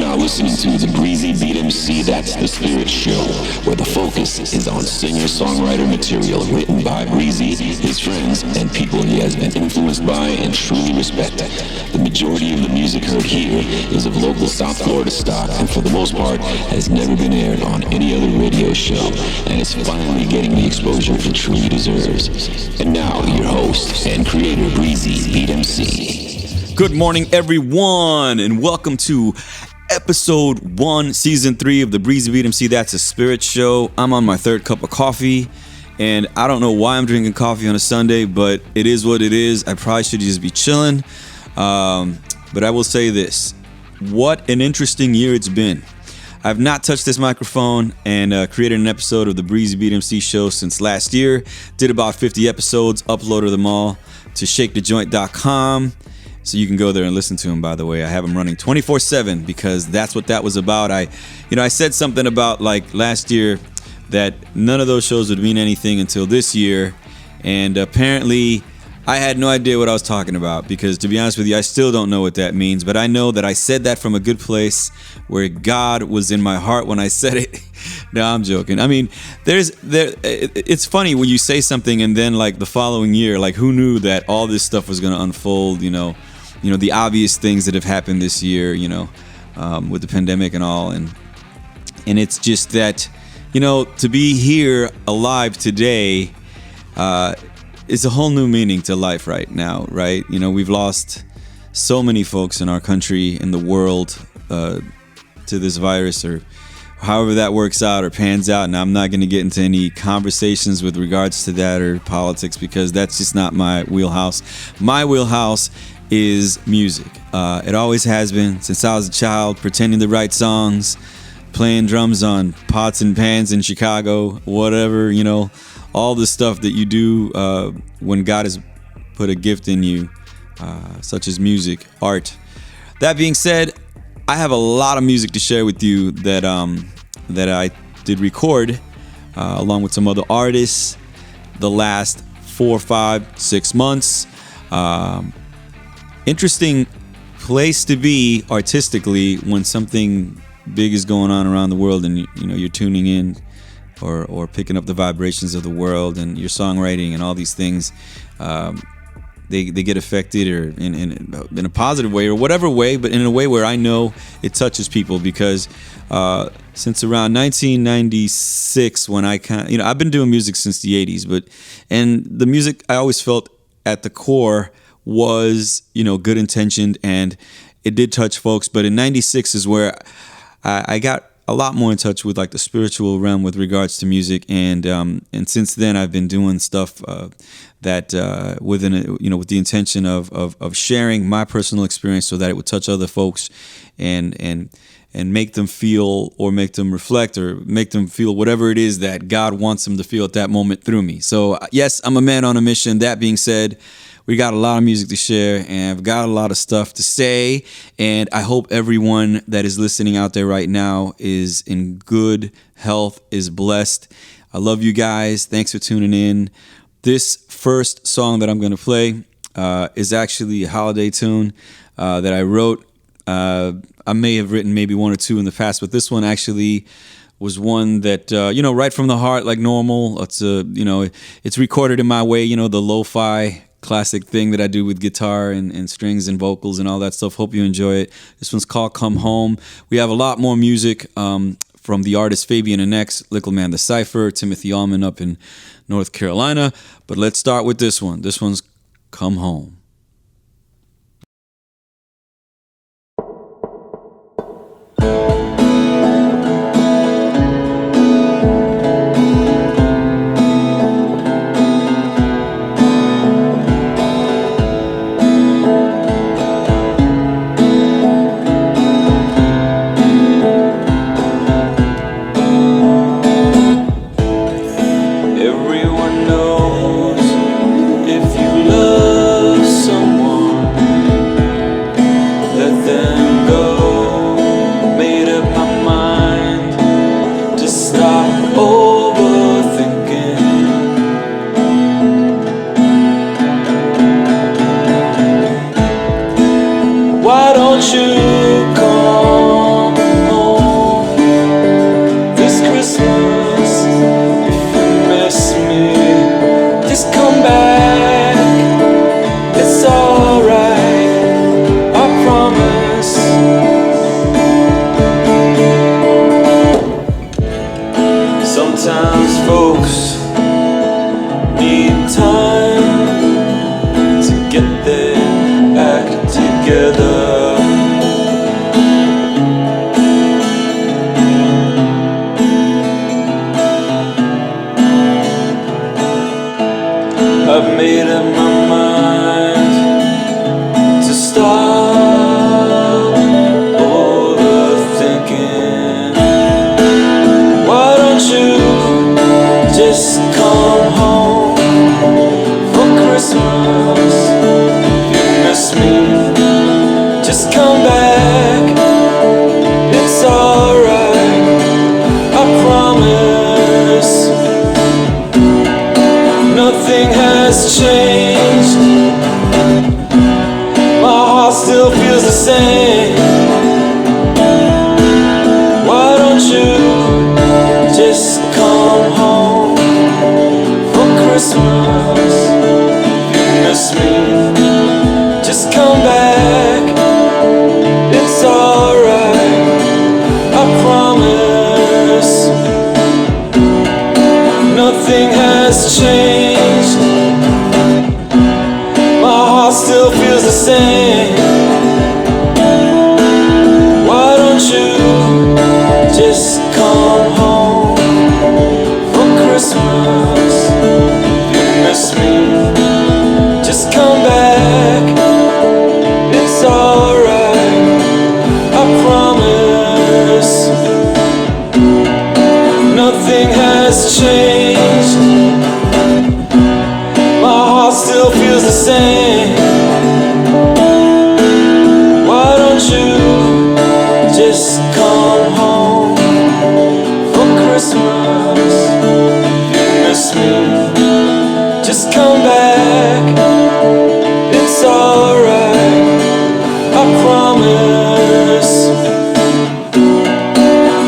now listening to the Breezy Beat MC That's the Spirit Show, where the focus is on singer-songwriter material written by Breezy, his friends, and people he has been influenced by and truly respect. The majority of the music heard here is of local South Florida stock, and for the most part has never been aired on any other radio show, and is finally getting the exposure it truly deserves. And now, your host and creator, Breezy Beat MC. Good morning, everyone, and welcome to episode 1, season 3 of the Breezy Beat MC That's a Spirit Show. I'm on my third cup of coffee, and I don't know why I'm drinking coffee on a Sunday, but it is what it is. I probably should just be chilling, but I will say this. What an interesting year it's been. I've not touched this microphone and created an episode of the Breezy Beat MC Show since last year. Did about 50 episodes, uploaded them all to shakethejoint.com. So you can go there and listen to them, by the way. I have them running 24/7 because that's what that was about. I said something about like last year that none of those shows would mean anything until this year. And apparently I had no idea what I was talking about because, to be honest with you, I still don't know what that means. But I know that I said that from a good place where God was in my heart when I said it. No, I'm joking. I mean, it's funny when you say something and then like the following year, like who knew that all this stuff was going to unfold, you know, the obvious things that have happened this year, with the pandemic and all. And it's just that, to be here alive today is a whole new meaning to life right now, right? We've lost so many folks in our country, in the world, to this virus, or however that works out or pans out. And I'm not going to get into any conversations with regards to that or politics because that's just not my wheelhouse. My wheelhouse is music. It always has been since I was a child, pretending to write songs, playing drums on pots and pans in Chicago, whatever, all the stuff that you do when God has put a gift in you, such as music, art. That being said, I have a lot of music to share with you that I did record along with some other artists the last 4, 5, 6 months. Interesting place to be artistically when something big is going on around the world and you're tuning in or picking up the vibrations of the world, and your songwriting and all these things they get affected, or in a positive way or whatever way, but in a way where I know it touches people because since around 1996 when I've been doing music since the 80s, and the music I always felt at the core was good intentioned and it did touch folks. But in 96 is where I got a lot more in touch with like the spiritual realm with regards to music, and since then I've been doing stuff that with the intention of sharing my personal experience so that it would touch other folks and make them feel, or make them reflect, or make them feel whatever it is that God wants them to feel at that moment through me. So yes, I'm a man on a mission. That being said, we got a lot of music to share, and I've got a lot of stuff to say, and I hope everyone that is listening out there right now is in good health, is blessed. I love you guys. Thanks for tuning in. This first song that I'm going to play is actually a holiday tune that I wrote. I may have written maybe one or two in the past, but this one actually was one that, right from the heart, like normal. It's recorded in my way, the lo-fi classic thing that I do with guitar and strings and vocals and all that stuff. Hope you enjoy it. This one's called Come Home. We have a lot more music from the artists Fabian and X, Little Man the Cypher, Timothy Allman up in North Carolina. But let's start with this one. This one's Come Home. Everyone knows if you love miss me, just come back. It's alright, I promise. Nothing has changed. My heart still feels the same. Why don't you just come home for Christmas? You miss me, just come back. It's alright, I promise. Nothing has changed. My heart still feels the same. Why don't you just come home for Christmas? You miss me, just come back. It's alright, I promise.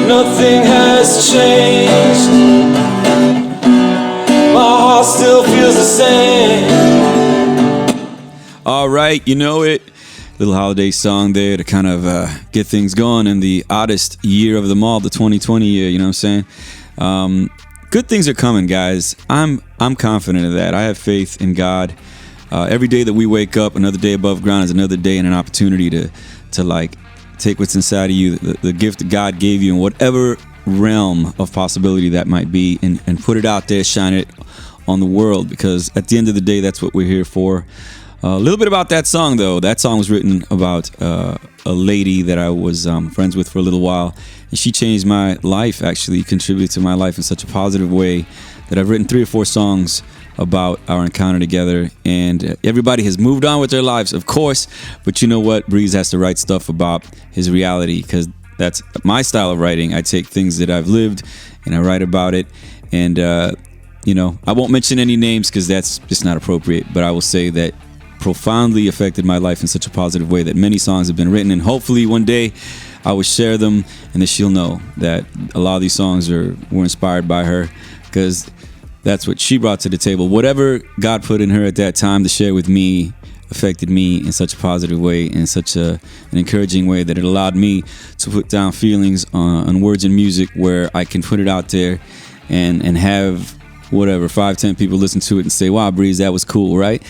Nothing has changed. My heart still feels the same. All right, you know it. Little holiday song there to kind of get things going in the oddest year of them all, the 2020 year. You know what I'm saying? Good things are coming, guys. I'm confident of that. I have faith in God. Every day that we wake up, another day above ground is another day and an opportunity to like take what's inside of you, the gift that God gave you in whatever realm of possibility that might be, and put it out there, shine it on the world, because at the end of the day, that's what we're here for. A little bit about that song, though. That song was written about a lady that I was friends with for a little while, and she changed my life, actually contributed to my life in such a positive way that I've written 3 or 4 songs about our encounter together, and everybody has moved on with their lives, of course, but you know what? Breeze has to write stuff about his reality, because that's my style of writing. I take things that I've lived and I write about it, and you know, I won't mention any names because that's just not appropriate, but I will say that profoundly affected my life in such a positive way that many songs have been written, and hopefully one day I will share them and that she'll know that a lot of these songs were inspired by her, because that's what she brought to the table. Whatever God put in her at that time to share with me affected me in such a positive way, in such an encouraging way, that it allowed me to put down feelings on words and music where I can put it out there and have whatever 5-10 people listen to it and say, wow, Breeze, that was cool, right?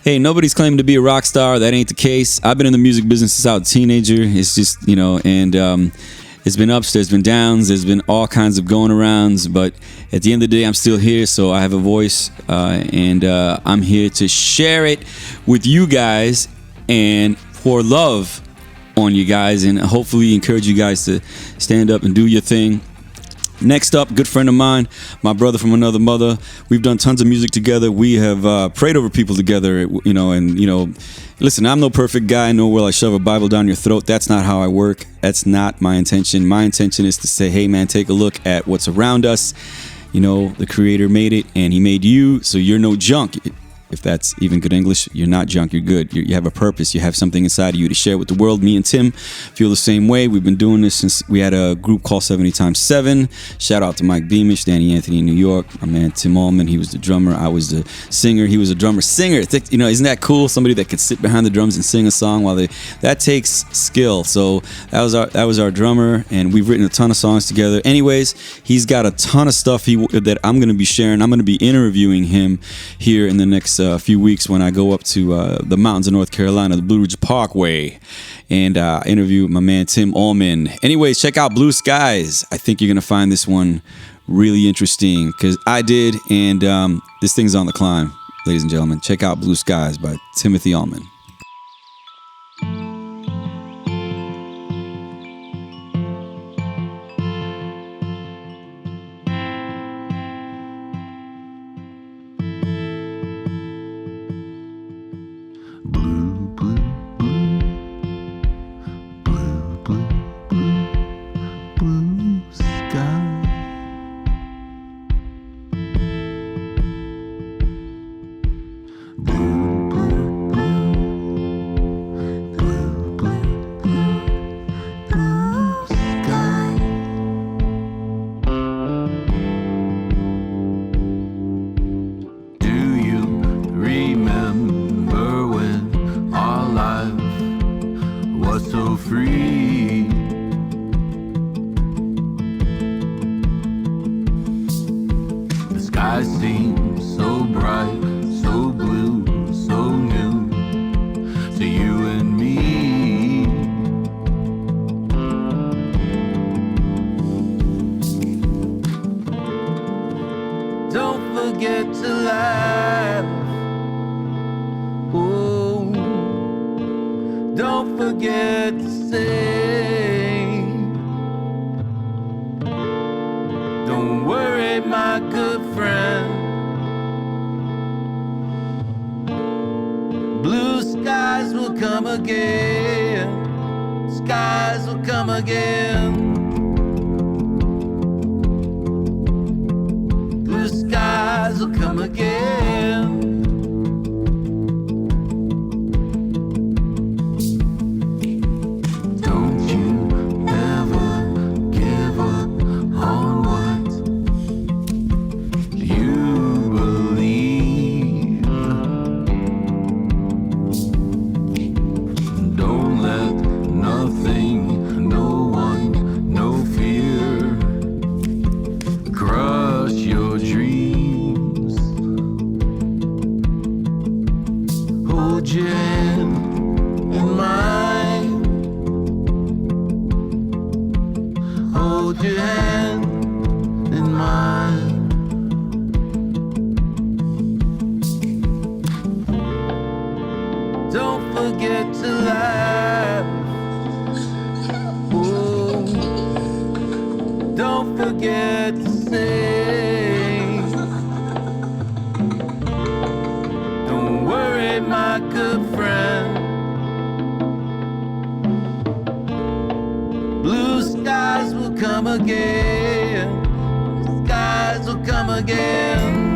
Hey, nobody's claiming to be a rock star. That ain't the case. I've been in the music business since I was a teenager. It's just, you know, and it's been ups, there's been downs, there's been all kinds of going arounds, but at the end of the day, I'm still here, so I have a voice, and I'm here to share it with you guys and pour love on you guys, and hopefully encourage you guys to stand up and do your thing. Next up, good friend of mine, my brother from another mother. We've done tons of music together. We have prayed over people together, you know, and, you know, listen, I'm no perfect guy. No, will I shove a Bible down your throat? That's not how I work. That's not my intention. My intention is to say, hey, man, take a look at what's around us. You know, the Creator made it, and He made you, so you're no junk. If that's even good English, you're not junk, you're good. You have a purpose, you have something inside of you to share with the world. Me and Tim feel the same way. We've been doing this since we had a group called 70x7. Shout out to Mike Beamish, Danny Anthony in New York, my man Tim Allman, he was the drummer, I was the singer, he was a drummer singer. You know, isn't that cool? Somebody that could sit behind the drums and sing a song that takes skill. So that was our drummer, and we've written a ton of songs together. Anyways, he's got a ton of stuff that I'm going to be sharing. I'm going to be interviewing him here in the next few weeks when I go up to the mountains of North Carolina, the Blue Ridge Parkway, and interview my man Tim Allman. Anyways, check out Blue Skies. I think you're going to find this one really interesting, because I did, and this thing's on the climb, ladies and gentlemen. Check out Blue Skies by Timothy Allman. Blue, blue, blue. free. The sky seems so bright, so blue, so new to you and me. Don't forget to laugh. Oh, don't forget to sing. Don't worry, my good friend. Blue skies will come again. Skies will come again. Blue skies will come again. Don't you ever give up on what you believe. Don't let nothing, no one, no fear crush your dreams. Hold your hand in mine. Hold your hand in mine. Don't forget to laugh. Oh, don't forget to sing. Don't worry, my good friend. Blue skies will come again. Skies will come again.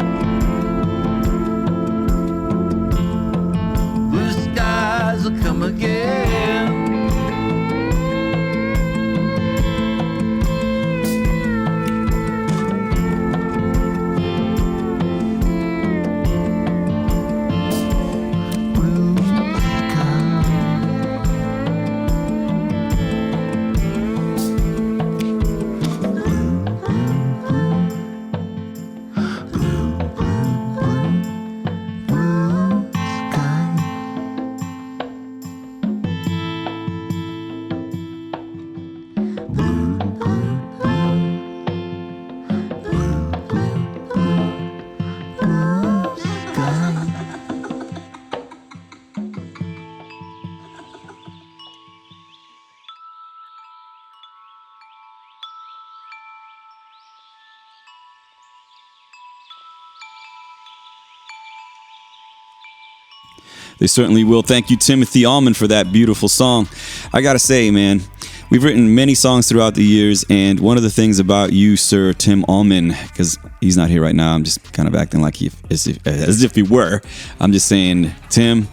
Blue skies will come again. Blue They certainly will. Thank you, Timothy Allman, for that beautiful song. I gotta say, man, we've written many songs throughout the years, and one of the things about you, Sir Tim Allman, because he's not here right now, I'm just kind of acting like as if he were. I'm just saying, Tim,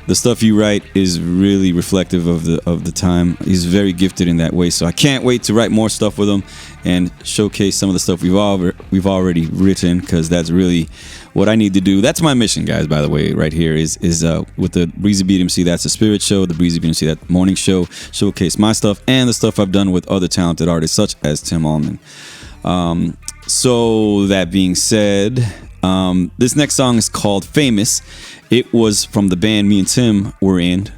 the stuff you write is really reflective of the time. He's very gifted in that way, so I can't wait to write more stuff with him and showcase some of the stuff we've already written, because that's really what I need to do. That's my mission, guys, by the way, right here is with the Breezy Beat MC, That's the Spirit Show, the Breezy Beat MC, That Morning Show, showcase my stuff and the stuff I've done with other talented artists such as Tim Allman. So that being said, this next song is called Famous. It was from the band me and Tim were in,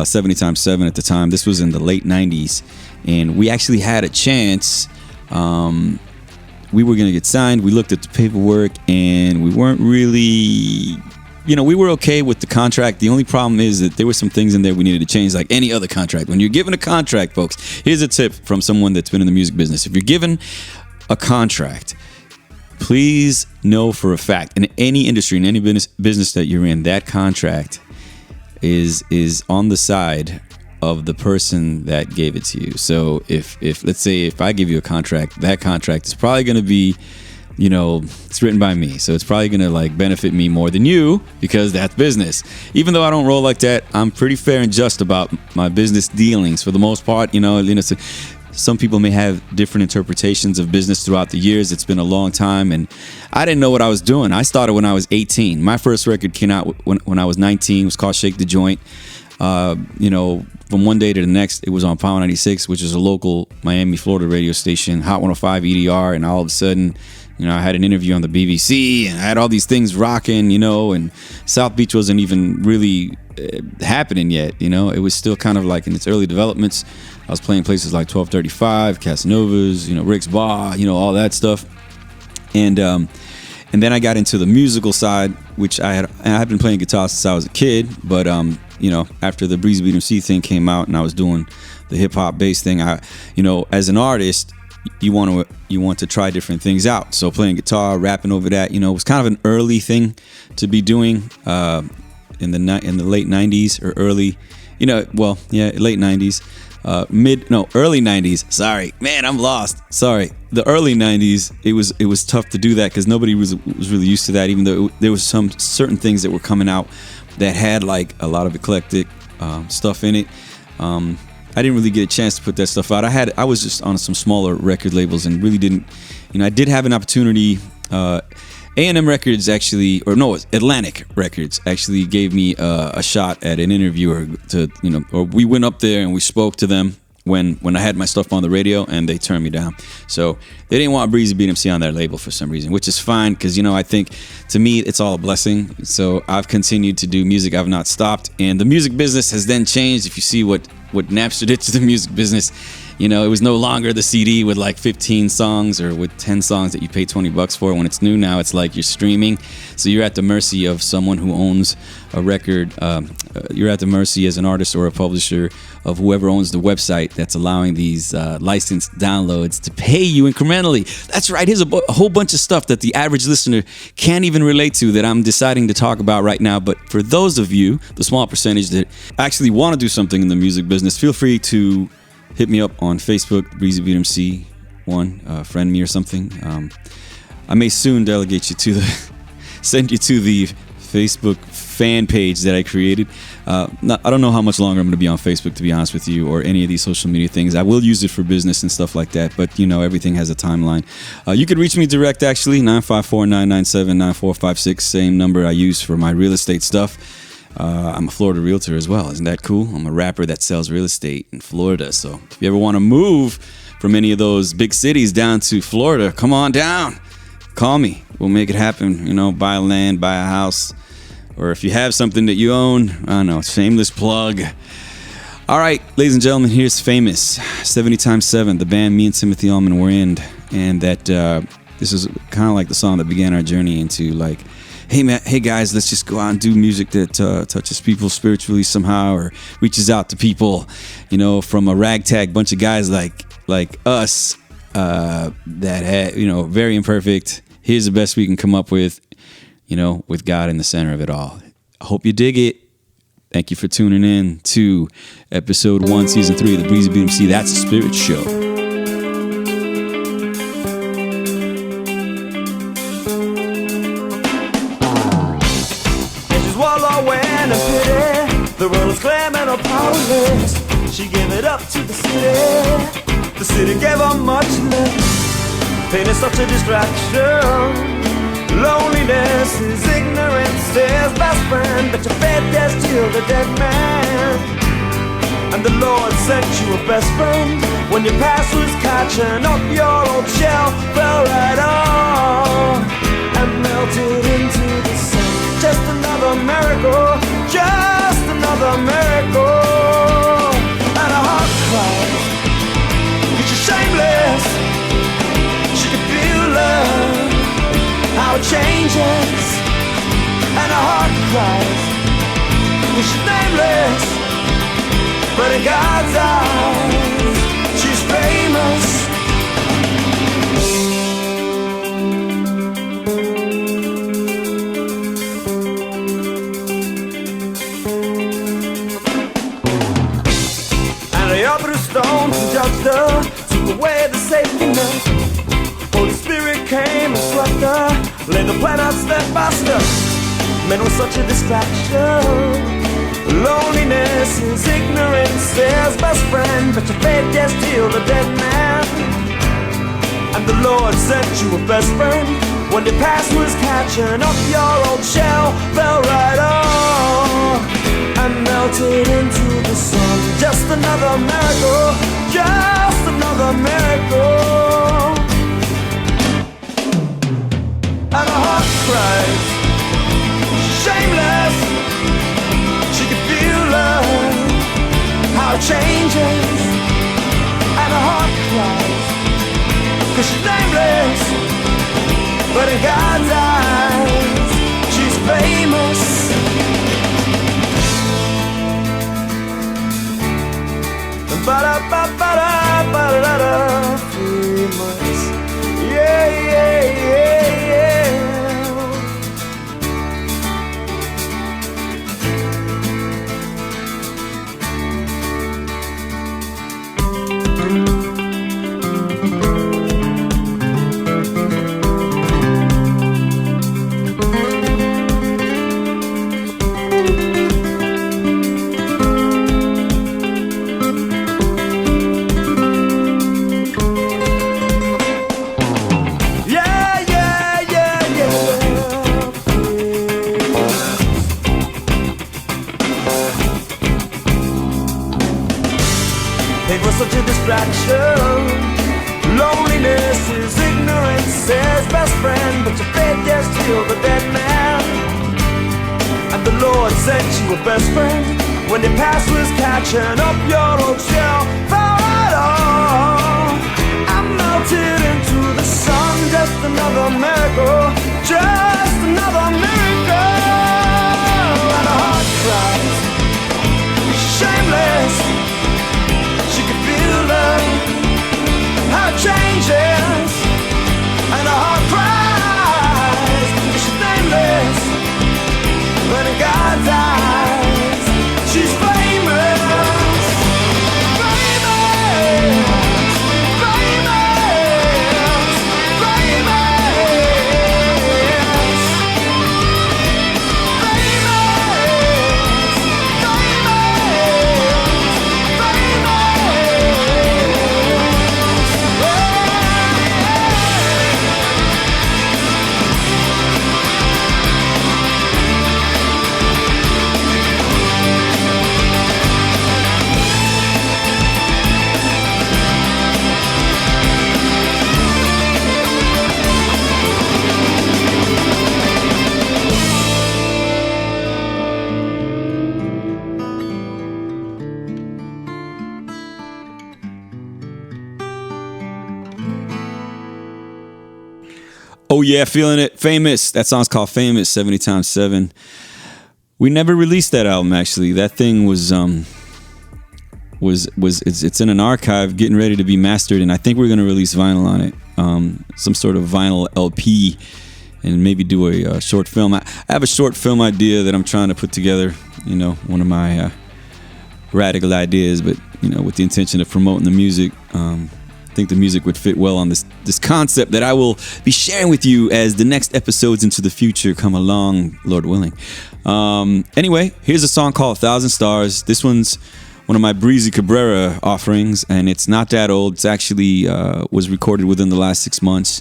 70 times 7 at the time. This was in the late 90s, and we actually had a chance. We were going to get signed. We looked at the paperwork, and we weren't really, we were okay with the contract. The only problem is that there were some things in there we needed to change, like any other contract. When you're given a contract, folks, here's a tip from someone that's been in the music business. If you're given a contract, please know for a fact, in any industry, in any business that you're in, that contract is on the side of the person that gave it to you. So if let's say if I give you a contract, that contract is probably going to be, it's written by me, so it's probably going to benefit me more than you, because that's business. Even though I don't roll like that, I'm pretty fair and just about my business dealings for the most part. Some people may have different interpretations of business throughout the years. It's been a long time, and I didn't know what I was doing. I started when I was 18. My first record came out when I was 19. It was called Shake the Joint. From one day to the next, it was on Power 96, which is a local Miami, Florida radio station, Hot 105 EDR, and all of a sudden, I had an interview on the BBC, and I had all these things rocking, and South Beach wasn't even really happening yet, It was still kind of like in its early developments. I was playing places like 1235, Casanovas, Rick's Bar, all that stuff. And then I got into the musical side, which I've been playing guitar since I was a kid, but after the Breezy Beat MC thing came out and I was doing the hip hop bass thing, as an artist, you want to try different things out. So playing guitar, rapping over that, was kind of an early thing to be doing in the late 90s or early, late 90s. Early 90s. Sorry, man, I'm lost. Sorry. The early 90s, it was tough to do that because nobody was really used to that. Even though there was some certain things that were coming out that had like a lot of eclectic stuff in it. I didn't really get a chance to put that stuff out. I was just on some smaller record labels and really didn't. I did have an opportunity. A&M Records Atlantic Records actually gave me a shot at an interviewer or we went up there and we spoke to them when I had my stuff on the radio, and they turned me down. So they didn't want Breezy Beat MC on their label for some reason, which is fine because, I think to me it's all a blessing. So I've continued to do music. I've not stopped. And the music business has then changed. If you see what Napster did to the music business, it was no longer the CD with like 15 songs or with 10 songs that you pay $20 for. When it's new now, it's like you're streaming. So you're at the mercy of someone who owns a record. You're at the mercy as an artist or a publisher of whoever owns the website that's allowing these licensed downloads to pay you incrementally. That's right. Here's a whole bunch of stuff that the average listener can't even relate to that I'm deciding to talk about right now. But for those of you, the small percentage that actually want to do something in the music business, feel free to hit me up on Facebook, Breezy Beat MC, friend me or something. I may soon delegate you send you to the Facebook fan page that I created. I don't know how much longer I'm going to be on Facebook, to be honest with you, or any of these social media things. I will use it for business and stuff like that, but everything has a timeline. You could reach me direct, actually, 954-997-9456, same number I use for my real estate stuff. I'm a Florida realtor as well. Isn't that cool? I'm a rapper that sells real estate in Florida. So if you ever want to move from any of those big cities down to Florida, come on down. Call me. We'll make it happen. Buy land, buy a house. Or if you have something that you own, I don't know, shameless plug. All right, ladies and gentlemen, here's Famous, 70 times 7, the band me and Timothy Allman were in. And that this is kind of like the song that began our journey into like, hey guys, let's just go out and do music that touches people spiritually somehow or reaches out to people, from a ragtag bunch of guys like us that had, very imperfect. Here's the best we can come up with, with God in the center of it all. I hope you dig it. Thank you for tuning in to episode 1, season 3 of the Breezy Beat MC. That's a Spirit Show. The world is claiming her powerless. She gave it up to the city. The city gave her much less. Pain is such a distraction. Loneliness is ignorance, there's best friend. But your faith has killed a dead man. And the Lord sent you a best friend. When your past was catching up, your old shell fell right off and melted into the sun. Just another miracle, just another miracle. And a heart cries, she's shameless. She can feel love, how it changes. And a heart cries, she's nameless, but in God's eyes, she's famous. Stones and judged her, took away the safety net. Holy Spirit came and swept her, laid the plan out step by step. Men was such a distraction. Loneliness is ignorance, there's best friend. But your faith just healed a dead man. And the Lord sent you a best friend. When the past was catching up, your old shell fell right off and melted melted into the sun. Just another miracle, just another miracle. And her heart cries, shameless. She could feel love, how it changes. And her heart cries, 'cause she's nameless, but in God's eyes, she's famous. Ba-da-ba-ba-da-ba-da-da, famous. Yeah, yeah, yeah, yeah. Such a distraction. Loneliness is ignorance's best friend, but your faith just healed the dead man. And the Lord sent you a best friend when your past was catching up your old shell. Found it all. I melted into the sun. Just another miracle, just another miracle. And a heart cries, shameless. How it changes, and her heart cries. She's nameless, but in God's eyes, she's famous. Famous, famous, famous. Oh yeah, feeling it. Famous. That song's called Famous, 70 times 7. We never released that album actually. That thing was it's in an archive getting ready to be mastered, and I think we're gonna release vinyl on it. Some sort of vinyl LP, and maybe do a short film. I have a short film idea that I'm trying to put together, you know, one of my radical ideas, but you know, with the intention of promoting the music. I think the music would fit well on this concept that I will be sharing with you as the next episodes into the future come along, Lord willing. Anyway, here's a song called 1,000 Stars. This one's one of my Breezy Cabrera offerings, and it's not that old. It's actually was recorded within the last 6 months.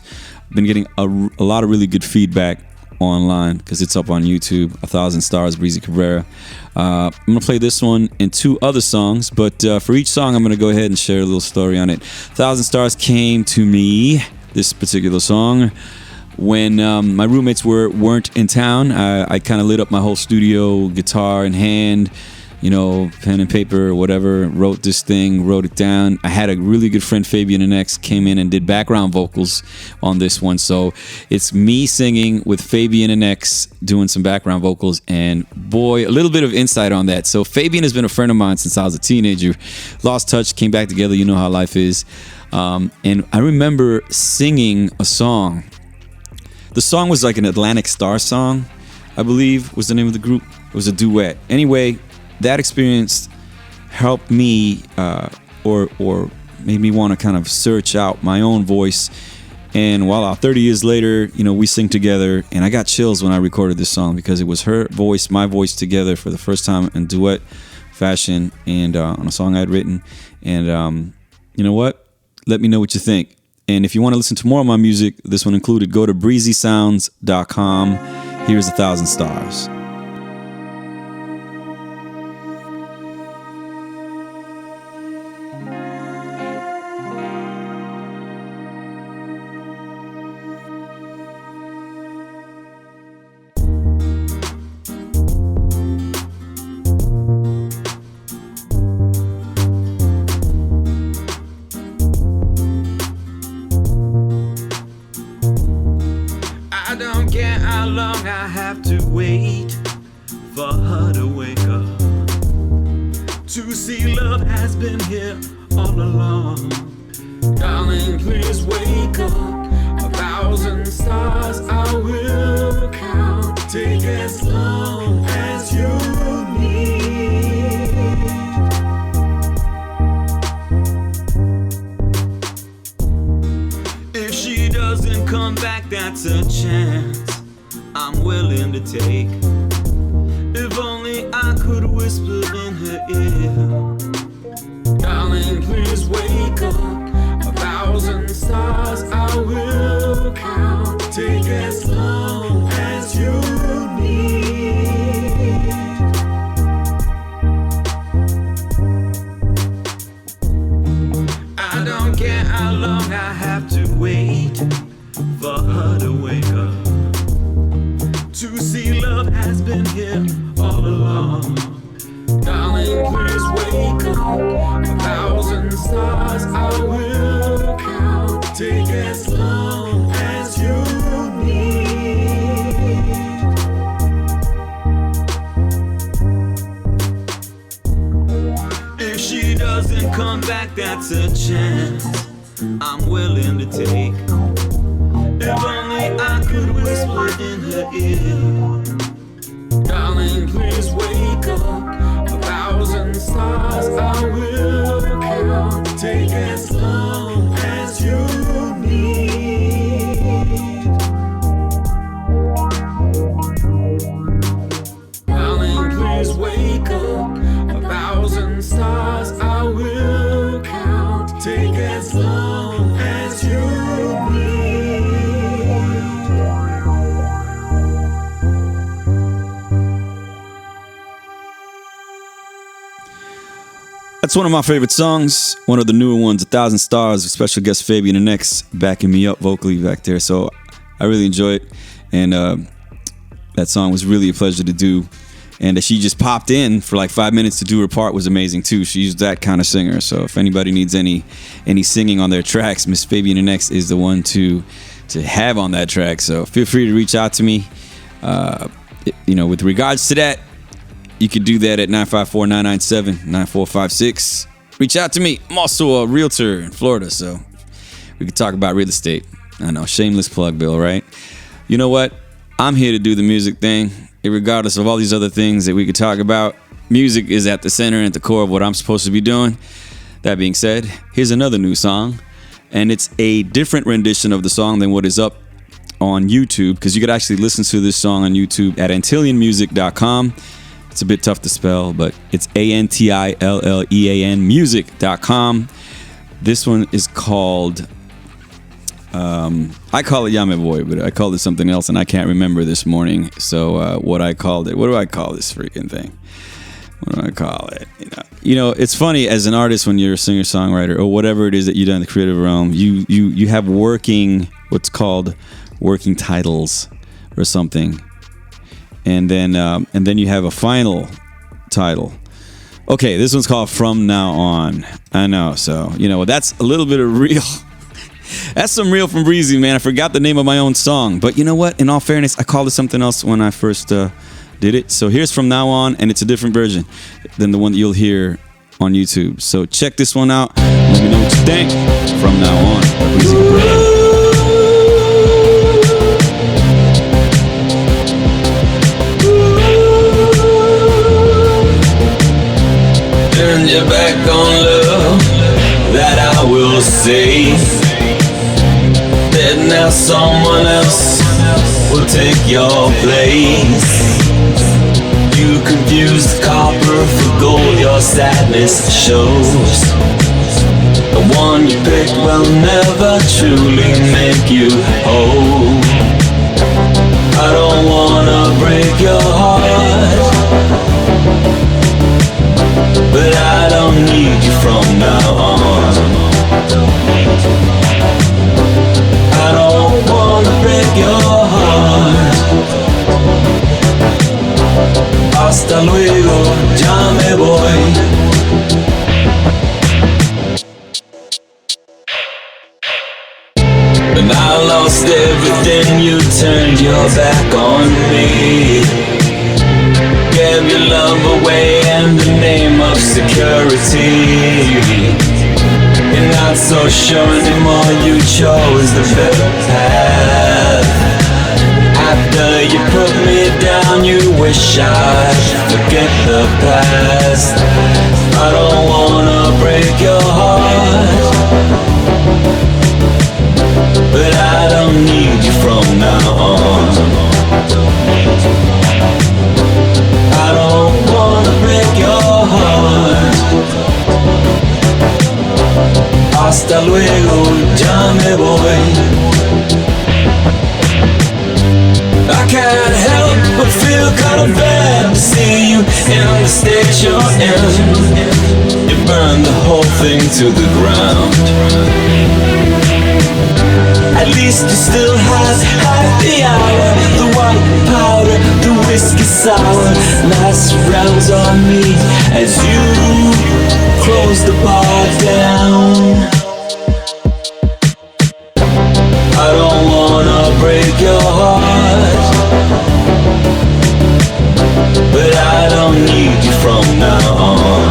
I've been getting a lot of really good feedback online because it's up on YouTube. 1,000 Stars, Breezy Cabrera. I'm gonna play this one and 2 other songs, but for each song I'm gonna go ahead and share a little story on it. 1,000 Stars came to me, this particular song, when my roommates weren't in town. I kind of lit up my whole studio, guitar in hand, you know, pen and paper or whatever, wrote this thing, wrote it down. I had a really good friend, Fabian and X, came in and did background vocals on this one. So it's me singing with Fabian and X doing some background vocals, and boy, a little bit of insight on that. So Fabian has been a friend of mine since I was a teenager. Lost touch, came back together, you know how life is. And I remember singing a song. The song was like an Atlantic Star song, I believe was the name of the group. It was a duet. Anyway, that experience helped me or made me want to kind of search out my own voice. And voila, 30 years later, you know, we sing together, and I got chills when I recorded this song because it was her voice, my voice together for the first time in duet fashion, and on a song I'd written. And you know what? Let me know what you think. And if you want to listen to more of my music, this one included, go to breezysounds.com. Here's 1,000 Stars. To see love has been here all along. Darling, please wake up. 1,000 stars I will count. Take as long as you need. If she doesn't come back, that's a chance I'm willing to take. If only I could whisper in her ear. Darling, please wake up. 1,000 stars I will count. Take as long as you need. I don't care how long I have to wait for her to wake up. To see love has been here all along. Darling, please wake up. 1,000 stars I will count. Take as long as you need. If she doesn't come back, that's a chance I'm willing to take. If only I could whisper in her ear. Darling, please wake up. 1,000 stars I will count. Take as long as you need. Darling, please wake up. 1,000 stars I will count. Take as long as you need. That's one of my favorite songs, one of the newer ones, 1,000 Stars, with special guest Fabian and X backing me up vocally back there. So I really enjoy it, and that song was really a pleasure to do. And she just popped in for like 5 minutes to do her part was amazing too. She's that kind of singer. So if anybody needs any singing on their tracks, Miss Fabian and X is the one to have on that track. So feel free to reach out to me. With regards to that, you can do that at 954-997-9456. Reach out to me. I'm also a realtor in Florida, so we can talk about real estate. I know, shameless plug, Bill, right? You know what? I'm here to do the music thing. Regardless of all these other things that we could talk about, music is at the center and at the core of what I'm supposed to be doing. That being said, here's another new song, and it's a different rendition of the song than what is up on YouTube, because you could actually listen to this song on YouTube at antilleanmusic.com. It's a bit tough to spell, but it's ANTILLEAN music.com. This one is called, I call it Yame Boy, but I called it something else, and I can't remember this morning. So what do I call this freaking thing? What do I call it? You know, it's funny as an artist when you're a singer-songwriter or whatever it is that you do in the creative realm. You have what's called working titles or something. And then you have a final title. Okay, this one's called From Now On. I know, so, that's a little bit of real. That's some real from Breezy, man. I forgot the name of my own song. But you know what? In all fairness, I called it something else when I first did it. So here's From Now On, and it's a different version than the one that you'll hear on YouTube. So check this one out. Let me know what you think. From Now On, Breezy. Turn your back on love, that I will say. That now someone else will take your place. You confuse copper for gold, your sadness shows. The one you picked will never truly make you whole. I don't wanna break your heart, but I don't need you from now on. I don't wanna break your heart. Hasta luego, ya me voy. When I lost everything, you turned your back on me. Gave your love away in the name of security. negativity. You're not so sure anymore, you chose the better path. After you put me down, you wish I'd forget the past. I don't wanna break your heart, but I don't need you from now on. I don't wanna break your heart. Hasta luego, ya me voy. I can't help but feel kinda bad to see you in the state you're in. You burned the whole thing to the ground. At least you still have half the hour. The white powder, the whiskey sour. Last rounds on me as you close the bar down. I don't wanna break your heart, but I don't need you from now on.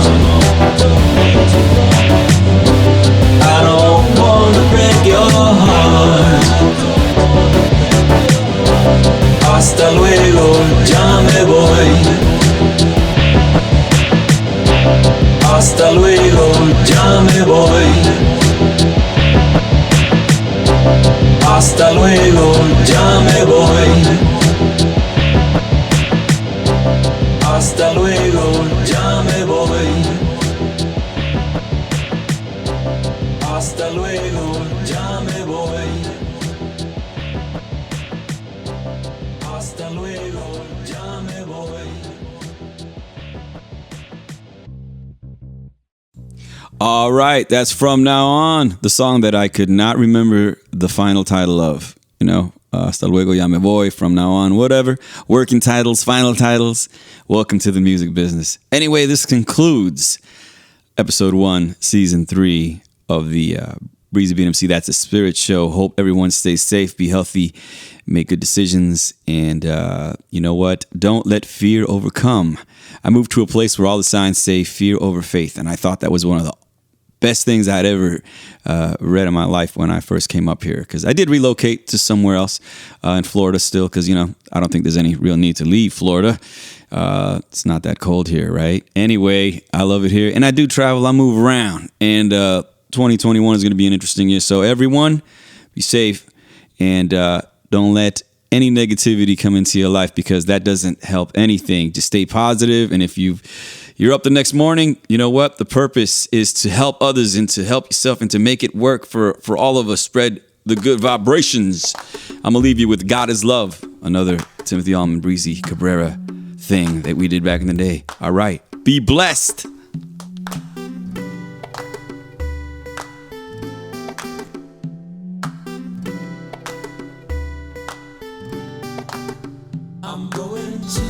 I don't wanna break your heart. Hasta luego, ya me voy. Hasta luego, ya me voy. Hasta luego, ya me voy. Hasta luego, ya me voy. Hasta luego, ya me voy. Hasta luego, ya me voy. All right, that's From Now On, the song that I could not remember the final title of. You know, Hasta luego, ya me voy, From Now On, whatever. Working titles, final titles. Welcome to the music business. Anyway, this concludes episode 1, season 3 of the Breezy BMC That's a Spirit show. Hope everyone stays safe, be healthy, make good decisions, and you know what? Don't let fear overcome. I moved to a place where all the signs say fear over faith, and I thought that was one of the best things I'd ever read in my life when I first came up here, because I did relocate to somewhere else in Florida still, because, you know, I don't think there's any real need to leave Florida. It's not that cold here, right? Anyway, I love it here, and I do travel. I move around, and 2021 is going to be an interesting year. So everyone, be safe, and don't let any negativity come into your life, because that doesn't help anything. Just stay positive, and if you're up the next morning, you know what? The purpose is to help others and to help yourself and to make it work for all of us. Spread the good vibrations. I'm going to leave you with God is Love, another Timothy Allman, Breezy Cabrera thing that we did back in the day. All right. Be blessed. I'm going to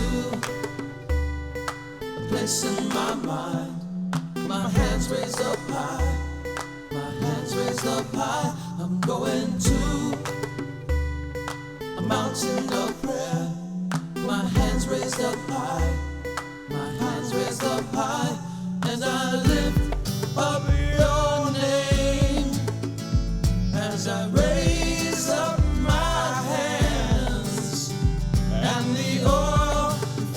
a place in my mind. My hands raised up high. My hands raised up high. I'm going to a mountain of prayer. My hands raised up high. My hands raised up high. And I lift up your name as I raise up my hands. And the oil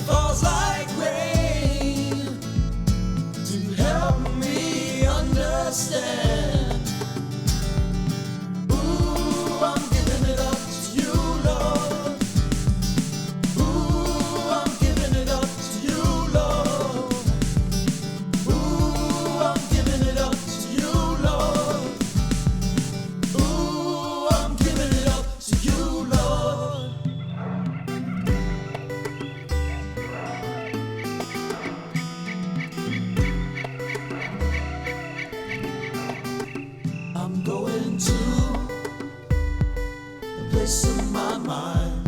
falls like rain to help me understand. Ooh, I'm giving it up to you, Lord. Ooh, I'm giving it up to you, Lord. Ooh, I'm giving it up to you, Lord. Ooh, I'm giving it up to you, Lord. I'm going to a place in my mind.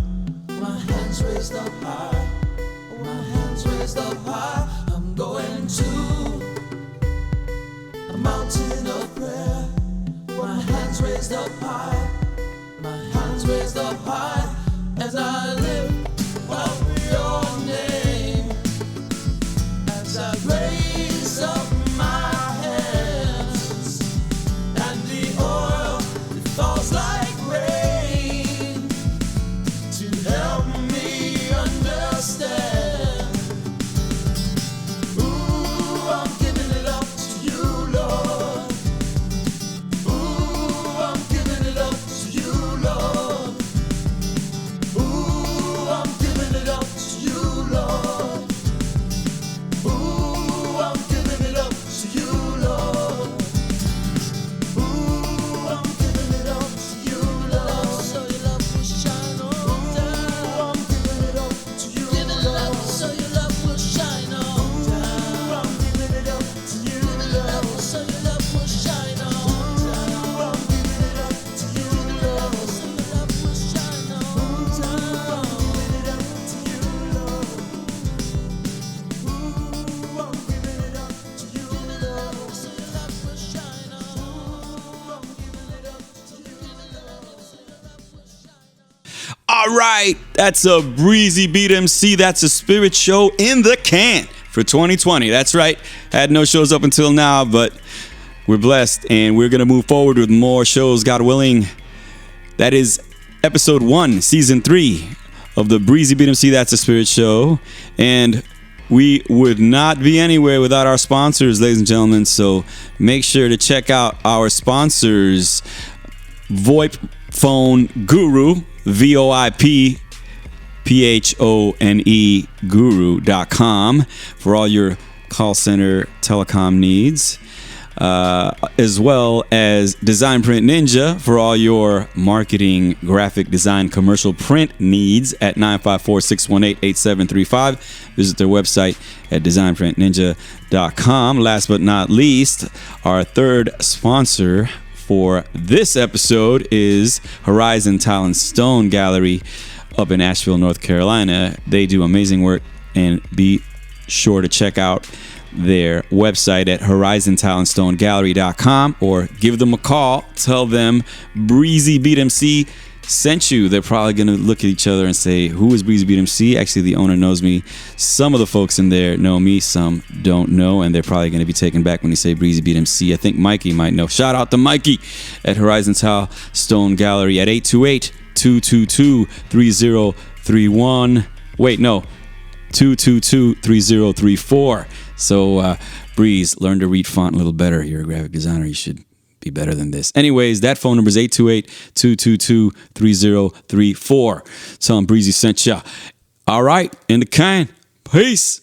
My hands raised up high. My hands raised up high. I'm going to a mountain of prayer. My hands raised up high. My hands raised up high. As I lift up your name. As I raise up my All right, that's a Breezy Beat MC. That's a spirit show in the can for 2020. That's right. Had no shows up until now, but we're blessed and we're going to move forward with more shows, God willing. That is episode 1, season 3 of the Breezy Beat MC. That's a spirit show. And we would not be anywhere without our sponsors, ladies and gentlemen. So make sure to check out our sponsors, VoIP Phone Guru, VoIP PHONE guru.com for all your call center telecom needs, as well as Design Print Ninja for all your marketing, graphic design, commercial print needs at 954-618-8735. Visit their website at designprintninja.com. Last but not least, our third sponsor for this episode is Horizon Talent Stone Gallery up in Asheville, North Carolina. They do amazing work, and be sure to check out their website at horizontalentstonegallery.com or give them a call. Tell them Breezy Beat MC sent you. They're probably going to look at each other and say, who is Breezy Beat MC? Actually, the owner knows me. Some of the folks in there know me, some don't know, and they're probably going to be taken back when you say Breezy Beat MC. I think Mikey might know. Shout out to Mikey at Horizon Tal Stone Gallery at 828-222-3031. Wait, no, 222-3034. So, Breeze, learn to read font a little better. You're a graphic designer. You should be better than this. Anyways, that phone number is 828-222-3034. Tell them Breezy sent ya. All right, in the can. Peace.